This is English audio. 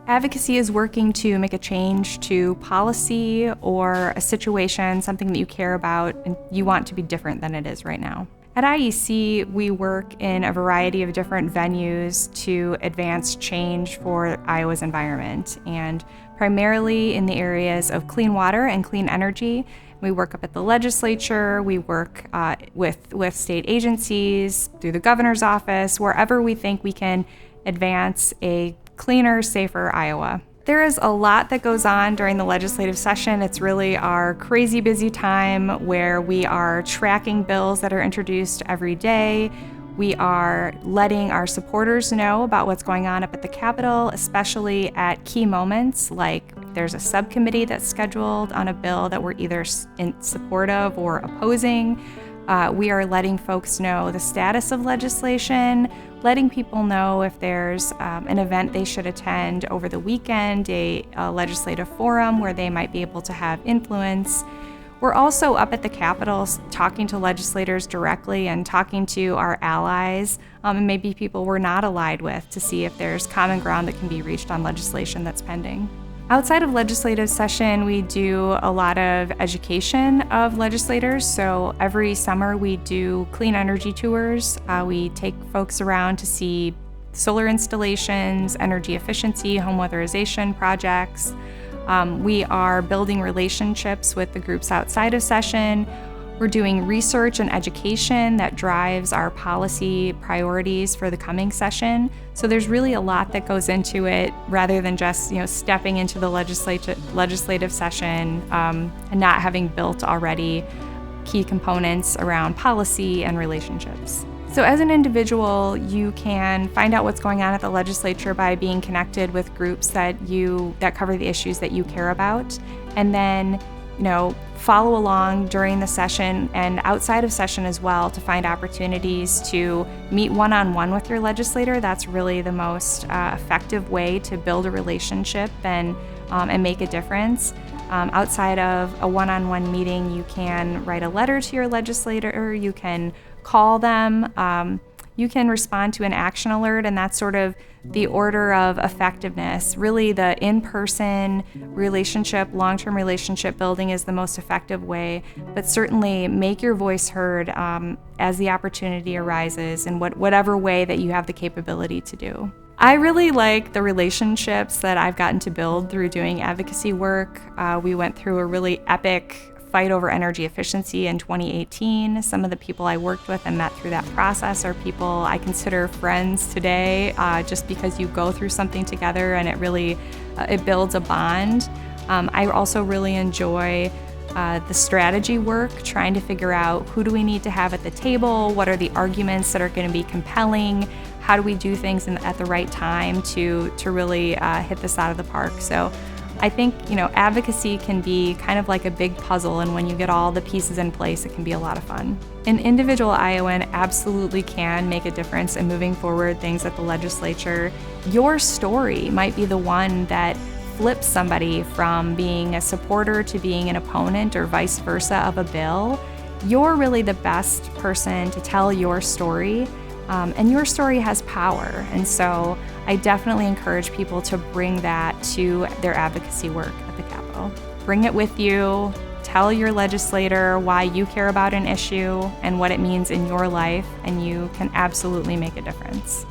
Advocacy is working to make a change to policy or a situation, something that you care about and you want to be different than it is right now. At IEC, we work in a variety of different venues to advance change for Iowa's environment, and primarily in the areas of clean water and clean energy. We work up at the legislature, we work with state agencies, through the governor's office, wherever we think we can advance a cleaner, safer Iowa. There is a lot that goes on during the legislative session. It's really our crazy busy time where we are tracking bills that are introduced every day. We are letting our supporters know about what's going on up at the Capitol, especially at key moments, like there's a subcommittee that's scheduled on a bill that we're either in support of or opposing. We are letting folks know the status of legislation, letting people know if there's an event they should attend over the weekend, a legislative forum where they might be able to have influence. We're also up at the Capitol talking to legislators directly and talking to our allies and maybe people we're not allied with to see if there's common ground that can be reached on legislation that's pending. Outside of legislative session, we do a lot of education of legislators. So every summer we do clean energy tours. We take folks around to see solar installations, energy efficiency, home weatherization projects. We are building relationships with the groups outside of session. We're doing research and education that drives our policy priorities for the coming session. So there's really a lot that goes into it rather than just stepping into the legislative session and not having built already key components around policy and relationships. So as an individual, you can find out what's going on at the legislature by being connected with groups that cover the issues that you care about, and then follow along during the session and outside of session as well to find opportunities to meet one-on-one with your legislator. That's really the most effective way to build a relationship and make a difference. Outside of a one-on-one meeting, you can write a letter to your legislator, you can call them, you can respond to an action alert, and that's sort of the order of effectiveness. Really, the in-person relationship, long-term relationship building is the most effective way, but certainly make your voice heard as the opportunity arises in whatever way that you have the capability to do. I really like the relationships that I've gotten to build through doing advocacy work. We went through a really epic fight over energy efficiency in 2018. Some of the people I worked with and met through that process are people I consider friends today, just because you go through something together and it really it builds a bond. I also really enjoy the strategy work, trying to figure out who do we need to have at the table, what are the arguments that are going to be compelling, how do we do things at the right time to really hit this out of the park. So I think, advocacy can be kind of like a big puzzle, and when you get all the pieces in place, it can be a lot of fun. An individual Iowan absolutely can make a difference in moving forward things at the legislature. Your story might be the one that flips somebody from being a supporter to being an opponent or vice versa of a bill. You're really the best person to tell your story. And your story has power, and so I definitely encourage people to bring that to their advocacy work at the Capitol. Bring it with you, tell your legislator why you care about an issue and what it means in your life, and you can absolutely make a difference.